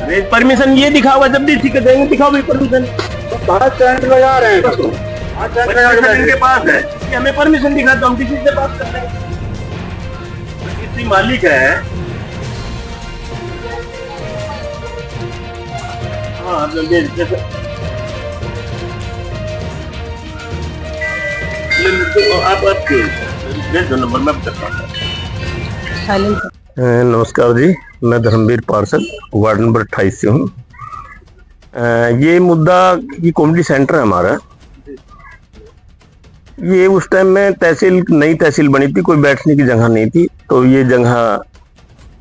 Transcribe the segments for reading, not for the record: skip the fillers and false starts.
Permission ये दिखाओ, जब भी ठीक है देंगे दिखाओ भाई परमिशन। कहाँ टेंट लगा रहे हैं? हाँ, टेंट लगा परमिशन रहे इनके हैं। पास है कि हमें परमिशन दिखा दो, हम किसी से बात करते हैं। किसी मालिक है, हाँ आप भेज दो नंबर, मैं करता हूँ। नमस्कार जी, मैं धर्मवीर पार्षद वार्ड नंबर 28 से हूँ। ये मुद्दा ये कॉमेडी सेंटर है हमारा। ये उस टाइम में तहसील नई तहसील बनी थी, कोई बैठने की जगह नहीं थी, तो ये जगह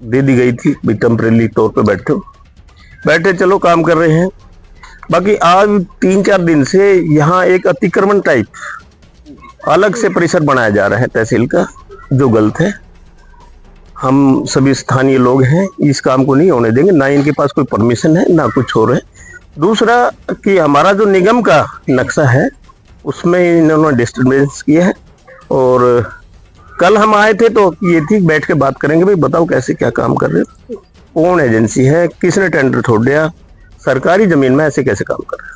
दे दी गई थी, टेम्परेरी तौर पे बैठे चलो काम कर रहे हैं। बाकी आज 3-4 दिन से यहाँ एक अतिक्रमण टाइप अलग से परिसर बनाया जा रहा है तहसील का, जो गलत है। हम सभी स्थानीय लोग हैं, इस काम को नहीं होने देंगे, ना इनके पास कोई परमिशन है ना कुछ हो रहा है। दूसरा कि हमारा जो निगम का नक्शा है उसमें इन्होंने डिस्टर्बेंस किया है। और कल हम आए थे तो ये थी बैठ के बात करेंगे, भाई बताओ कैसे क्या काम कर रहे हो, कौन एजेंसी है, किसने टेंडर छोड़ दिया, सरकारी जमीन में ऐसे कैसे काम कर रहे हो।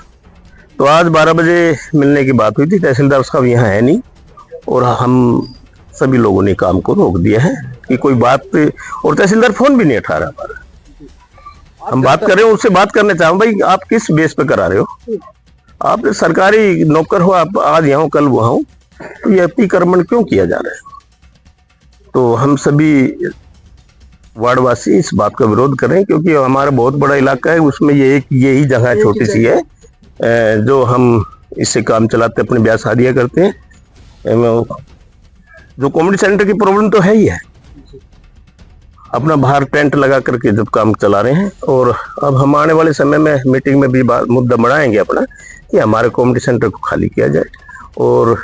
तो आज 12 बजे मिलने की बात हुई थी, तहसीलदार साहब यहाँ है नहीं, और हम सभी लोगों ने काम को रोक दिया है कि कोई बात, और तहसीलदार फोन भी नहीं उठा रहा हमारा। हम बात कर रहे हो, उससे बात करने चाहूँ, भाई आप किस बेस पे करा रहे हो, आप सरकारी नौकर हो, आप आज यहाँ हो कल वहाँ हो, तो ये अतिक्रमण क्यों किया जा रहा है। तो हम सभी वार्डवासी इस बात का विरोध करें, क्योंकि हमारा बहुत बड़ा इलाका है, उसमें ये एक यही जगह छोटी सी है जो हम इससे काम चलाते अपने ब्याह शादियाँ करते हैं। जो कॉमेडी सेंटर की प्रॉब्लम तो है ही है, अपना बाहर टेंट लगा करके जब काम चला रहे हैं। और अब हम आने वाले समय में मीटिंग में भी मुद्दा बढ़ाएंगे अपना कि हमारे कॉमेडी सेंटर को खाली किया जाए और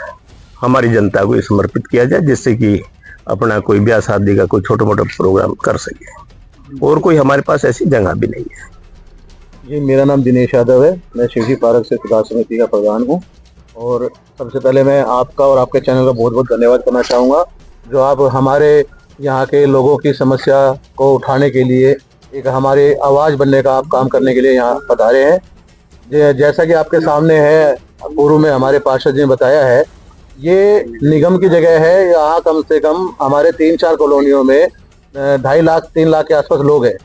हमारी जनता को समर्पित किया जाए, जिससे कि अपना कोई ब्याह शादी का कोई छोटा मोटा प्रोग्राम कर सके। और कोई हमारे पास ऐसी जगह भी नहीं है। जी, मेरा नाम दिनेश यादव है, मैं शिवजी पार्क से विकास समिति का प्रधान हूँ। और सबसे पहले मैं आपका और आपके चैनल का बहुत बहुत धन्यवाद करना चाहूँगा, जो आप हमारे यहाँ के लोगों की समस्या को उठाने के लिए, एक हमारे आवाज़ बनने का आप काम करने के लिए यहाँ पधारे हैं। जैसा कि आपके सामने है, पूर्व में हमारे पार्षद जी ने बताया है, ये निगम की जगह है। यहाँ कम से कम हमारे 3-4 कॉलोनियों में 2.5 लाख 3 लाख के आसपास लोग हैं।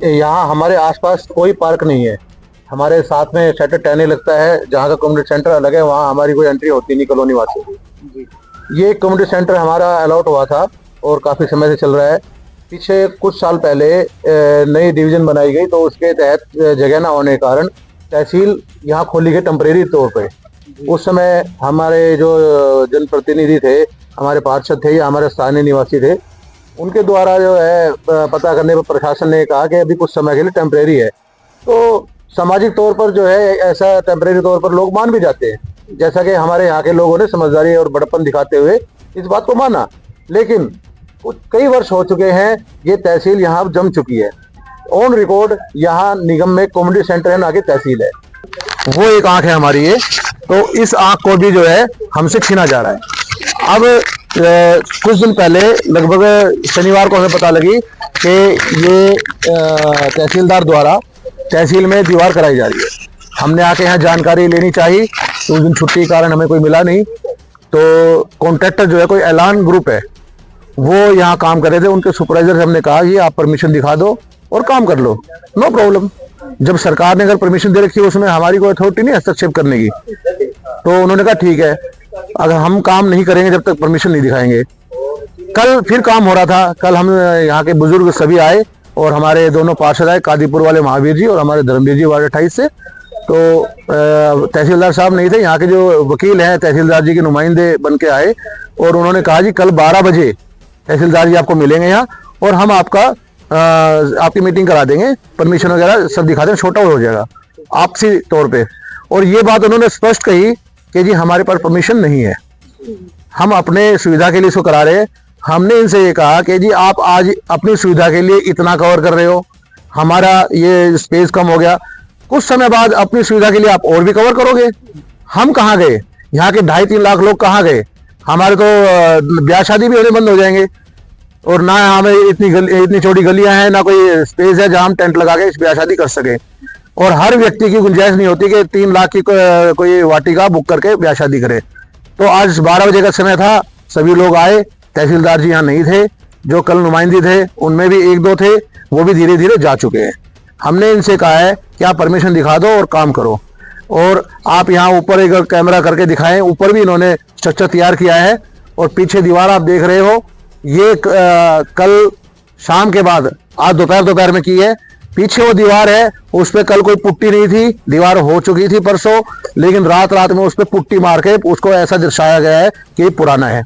यहाँ हमारे आसपास कोई पार्क नहीं है। हमारे साथ में सेक्टर 10 लगता है, जहाँ का कम्युनिटी सेंटर अलग है, वहाँ हमारी कोई एंट्री होती नहीं कॉलोनी वासियों की। ये कम्युनिटी सेंटर हमारा अलॉट हुआ था और काफ़ी समय से चल रहा है। पीछे कुछ साल पहले नई डिवीज़न बनाई गई, तो उसके तहत जगह ना होने के कारण तहसील यहाँ खोली गई टेम्परेरी तौर पे। उस समय हमारे जो जनप्रतिनिधि थे, हमारे पार्षद थे या हमारे स्थानीय निवासी थे, उनके द्वारा जो है पता करने पर प्रशासन ने कहा कि अभी कुछ समय के लिए टेम्परेरी है। तो सामाजिक तौर पर जो है ऐसा टेम्परेरी तौर पर लोग मान भी जाते हैं, जैसा कि हमारे यहाँ के लोगों ने समझदारी और बड़प्पन दिखाते हुए इस बात को माना। लेकिन कई वर्ष हो चुके हैं, ये तहसील यहाँ जम चुकी है। ऑन रिकॉर्ड यहाँ निगम में कॉमेडी सेंटर है, ना कि तहसील है। वो एक आंख है हमारी ये, तो इस आंख को भी जो है हमसे छीना जा रहा है। अब कुछ दिन पहले लगभग शनिवार को हमें पता लगी कि ये तहसीलदार द्वारा तहसील में दीवार कराई जा रही है। हमने आके यहाँ जानकारी लेनी चाहिए, तो उस दिन छुट्टी के कारण हमें कोई मिला नहीं। तो कॉन्ट्रैक्टर जो है, कोई ऐलान ग्रुप है, वो यहाँ काम कर रहे थे। उनके सुपरवाइजर से हमने कहा कि आप परमिशन दिखा दो और काम कर लो, नो प्रॉब्लम। जब सरकार ने अगर परमिशन दे रखी है, उसमें हमारी कोई अथॉरिटी नहीं हस्तक्षेप करने की। तो उन्होंने कहा ठीक है, अगर हम काम नहीं करेंगे जब तक परमिशन नहीं दिखाएंगे। कल फिर काम हो रहा था। कल हम यहाँ के बुजुर्ग सभी आए और हमारे दोनों पार्षद आए, कादीपुर वाले महावीर जी और हमारे धर्मवीर जी वार्ड 28 से। तो तहसीलदार साहब नहीं थे, यहाँ के जो वकील हैं तहसीलदार जी के नुमाइंदे बन के आए और उन्होंने कहा जी कल 12 बजे तहसीलदार जी आपको मिलेंगे यहाँ और हम आपकी मीटिंग करा देंगे, परमिशन वगैरह सब दिखा देंगे, छोटा हो जाएगा आपसी तौर पे। और ये बात उन्होंने स्पष्ट कही कि जी हमारे पास परमिशन नहीं है, हम अपने सुविधा के लिए इसको करा रहे हैं। हमने इनसे ये कहा कि जी आप आज अपनी सुविधा के लिए इतना कवर कर रहे हो, हमारा ये स्पेस कम हो गया, कुछ समय बाद अपनी सुविधा के लिए आप और भी कवर करोगे। हम कहाँ गए, यहाँ के 2.5-3 लाख लोग कहाँ गए, हमारे तो ब्याह शादी भी होने बंद हो जाएंगे। और ना हमें इतनी छोटी गलियां हैं, ना कोई स्पेस है जहां हम टेंट लगा के इस ब्याह शादी कर सके। और हर व्यक्ति की गुंजाइश नहीं होती कि 3 लाख की कोई वाटिका बुक करके ब्याह शादी करे। तो आज 12 बजे का समय था, सभी लोग आए, तहसीलदार जी यहाँ नहीं थे, जो कल नुमाइंदे थे उनमें भी 1-2 थे, वो भी धीरे धीरे जा चुके हैं। हमने इनसे कहा है कि आप परमिशन दिखा दो और काम करो, और आप यहाँ ऊपर एक कैमरा करके दिखाएं। ऊपर भी इन्होंने स्ट्रक्चर तैयार किया है, और पीछे दीवार आप देख रहे हो, ये कल शाम के बाद आज दोपहर में की है। पीछे वो दीवार है, उस पर कल कोई पुट्टी नहीं थी, दीवार हो चुकी थी परसों, लेकिन रात में उस पर पुट्टी मार के उसको ऐसा दर्शाया गया है कि ये पुराना है।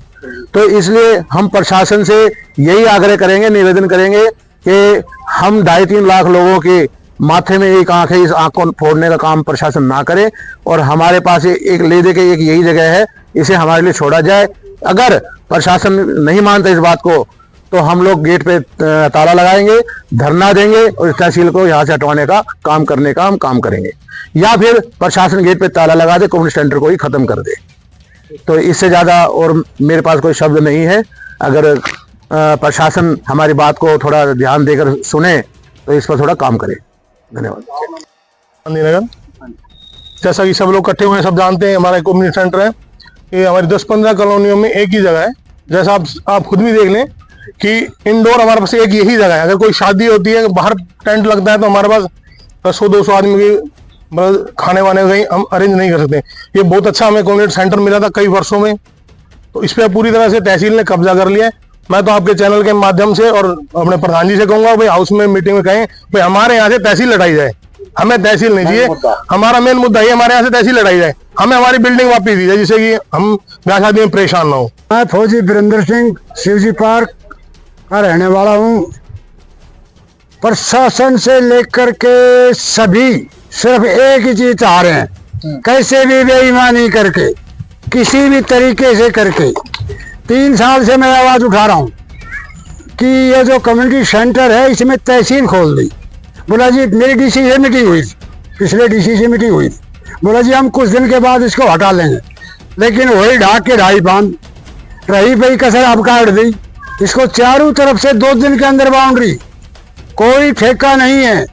तो इसलिए हम प्रशासन से यही आग्रह करेंगे, निवेदन करेंगे कि हम 2.5-3 लाख लोगों के माथे में एक आंख है, इस आंख को फोड़ने का काम प्रशासन ना करे। और हमारे पास एक ले दे के एक यही जगह है, इसे हमारे लिए छोड़ा जाए। अगर प्रशासन नहीं मानता इस बात को, तो हम लोग गेट पे ताला लगाएंगे, धरना देंगे, और इस तहसील को यहाँ से हटवाने का काम करने का हम काम करेंगे, या फिर प्रशासन गेट पे ताला लगा दे, कम्युनिटी सेंटर को ही खत्म कर दे। तो इससे ज्यादा और मेरे पास कोई शब्द नहीं है। अगर प्रशासन हमारी बात को थोड़ा ध्यान देकर सुने तो इस पर थोड़ा काम करे। धन्यवाद। गांधीनगर, जैसा कि सब लोग इकट्ठे हुए हैं, सब जानते हैं, हमारा कम्युनिटी सेंटर है। ये हमारी 10-15 कॉलोनियों में एक ही जगह है। जैसा आप खुद भी देख लें कि इंडोर हमारे पास एक यही जगह है। अगर कोई शादी होती है, बाहर टेंट लगता है, तो हमारे पास 100-200 आदमी की मतलब खाने वाने कहीं हम अरेंज नहीं कर सकते। ये बहुत अच्छा हमें कम्युनिटी सेंटर मिला था कई वर्षों में, तो इस पर पूरी तरह से तहसील ने कब्जा कर लिया है। मैं तो आपके चैनल के माध्यम से और अपने प्रधान जी से कहूंगा, भाई हाउस में मीटिंग में कहें, भाई हमारे यहाँ से तहसील लड़ाई जाए। हमें तहसील नहीं चाहिए, हमारा मेन मुद्दा है हमारे यहाँ से तहसील लड़ाई जाए, हमें हमारी बिल्डिंग वापस दी जाए, जिससे कि हम ब्याह शादी में परेशान ना हो। मैं फौजी वीरेंद्र सिंह शिवजी पार्क का रहने वाला हूँ। प्रशासन से लेकर के सभी सिर्फ एक ही चीज चाह रहे हैं, कैसे भी बेईमानी करके, किसी भी तरीके से करके। 3 साल से मैं आवाज उठा रहा हूँ कि ये जो कम्युनिटी सेंटर है, इसमें तहसील खोल दी। बोला जी मेरी डीसी से मीटिंग हुई, पिछले डीसी से मीटिंग हुई, बोला जी हम कुछ दिन के बाद इसको हटा लेंगे। लेकिन वही ढाक के ढाई बांध रही पई कसर अब काट दी। इसको चारों तरफ से 2 दिन के अंदर बाउंड्री, कोई ठेका नहीं है,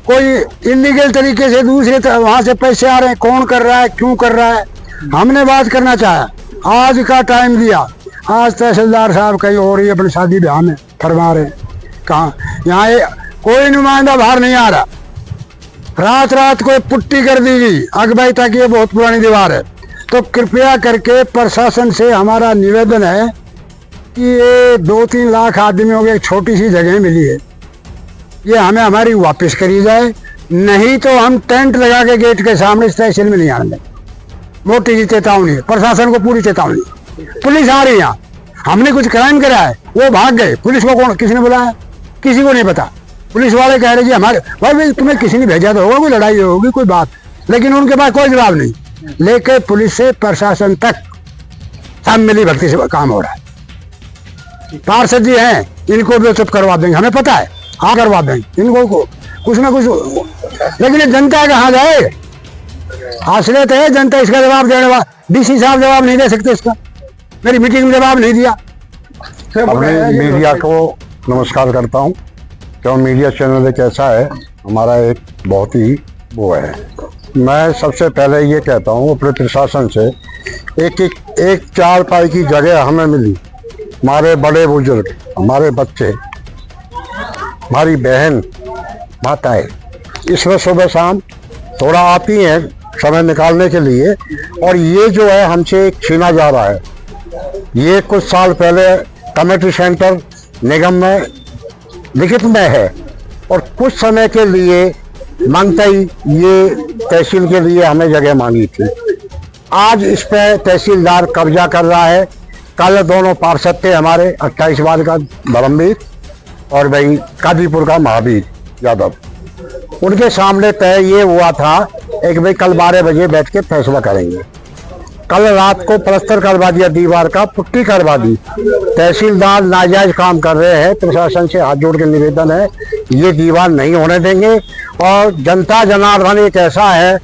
कोई इलीगल तरीके से दूसरे वहां से पैसे आ रहे हैं, कौन कर रहा है, क्यों कर रहा है। हमने बात करना चाहा, आज का टाइम दिया, आज तहसीलदार साहब कहीं और ही अपनी शादी ब्याह में फरमा रहे। कहाँ यहाँ कोई नुमाइंदा बाहर नहीं आ रहा। रात को पुट्टी कर दी गई, आग भाई तक ये बहुत पुरानी दीवार है। तो कृपया करके प्रशासन से हमारा निवेदन है कि ये 2-3 लाख आदमियों की एक छोटी सी जगह मिली है, ये हमें हमारी वापस करी जाए, नहीं तो हम टेंट लगा के गेट के सामने इस तहसील में नहीं आने। मोटी सी चेतावनी है, प्रशासन को पूरी चेतावनी। पुलिस आ रही है यहाँ, हमने कुछ क्राइम करा है, वो भाग गए। पुलिस को कौन, किसी ने बुलाया? किसी को नहीं पता। पुलिस वाले कह रहे जी हमारे भाई तुम्हें किसी ने भेजा तो होगा, कोई लड़ाई होगी, कोई बात, लेकिन उनके पास कोई जवाब नहीं। लेके पुलिस से प्रशासन तक सब मिली भक्ति से काम हो रहा है। पार्षद जी हैं, इनको भी चुप करवा देंगे, हमें पता है, हाँ करवा देंगे इनको कुछ ना कुछ। लेकिन ये जनता कहाँ जाए? आश्रित है जनता, इसका जवाब देने वाला डीसी साहब जवाब नहीं दे सकते इसका। मेरी मीटिंग में जवाब नहीं दिया। मैं मीडिया को नमस्कार करता हूं, क्यों मीडिया चैनल एक ऐसा है हमारा, एक बहुत ही वो है। मैं सबसे पहले ये कहता हूं अपने प्रशासन से, एक 4 पाई की जगह हमें मिली, हमारे बड़े बुजुर्ग, हमारे बच्चे, हमारी बहन माताएं इसमें सुबह शाम थोड़ा आती हैं समय निकालने के लिए, और ये जो है हमसे छीना जा रहा है। ये कुछ साल पहले कम्युनिटी सेंटर निगम में लिखित में है, और कुछ समय के लिए मांगता ही ये तहसील के लिए हमें जगह मांगी थी। आज इस पर तहसीलदार कब्जा कर रहा है। कल दोनों पार्षद थे हमारे, 28 वार्ड का धर्मवीर और भाई कादीपुर का महावीर यादव, उनके सामने तय ये हुआ था एक भाई कल 12 बजे बैठ के फैसला करेंगे। कल रात को प्लस्तर करवा दिया, दीवार का पुट्टी करवा दी। तहसीलदार नाजायज काम कर रहे हैं। प्रशासन से हाथ जोड़ के निवेदन है, ये दीवार नहीं होने देंगे। और जनता जनार्दन एक ऐसा है,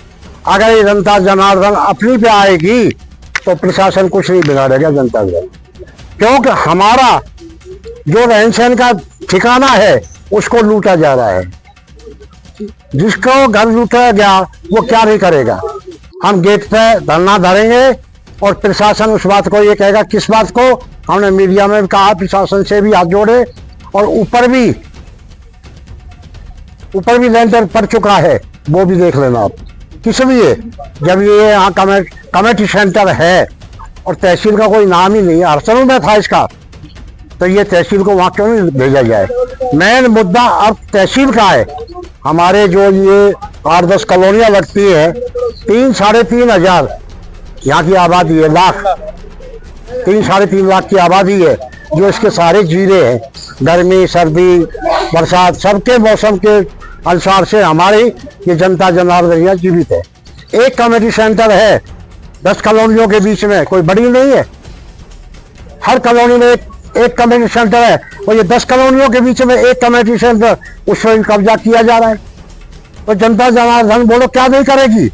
अगर ये जनता जनार्दन अपनी पे आएगी तो प्रशासन कुछ नहीं बिगाड़ेगा जनता का, क्योंकि हमारा जो रहन सहन का ठिकाना है उसको लूटा जा रहा है। जिसको घर लूटा गया वो क्या नहीं करेगा। हम गेट पे धरना धरेंगे और प्रशासन उस बात को ये कहेगा। किस बात को? हमने मीडिया में कहा, प्रशासन से भी हाथ जोड़े और ऊपर भी लेंटर पड़ चुका है, वो भी देख लेना आप। किस लिए? जब ये यहाँ कमेटी सेंटर है और तहसील का कोई नाम ही नहीं है, अड़चनों में था इसका, तो ये तहसील को वहाँ क्यों नहीं भेजा जाए। मेन मुद्दा अब तहसील का है। हमारे जो ये 8-10 कॉलोनियाँ लगती है, 3-3.5 हजार यहाँ की आबादी है, 3-3.5 लाख की आबादी है, जो इसके सारे जीरे हैं। गर्मी, सर्दी, बरसात, सबके मौसम के अनुसार से हमारी ये जनता जनार्दन यहाँ जीवित है। एक कमेटी सेंटर है 10 कॉलोनियों के बीच में, कोई बड़ी नहीं है। हर कॉलोनी में एक कमेटी सेंटर है और ये 10 कॉलोनियों के बीच में एक कमेटी सेंटर, उस पर कब्जा किया जा रहा है। तो जनता जनार्दन बोलो क्या नहीं करेगी।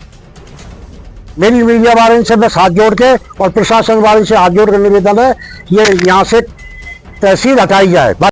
मेरी मीडिया वाले से बस हाथ जोड़ के और प्रशासन वाले से हाथ जोड़ के निवेदन है, ये यहाँ से तहसील हटाई जाए।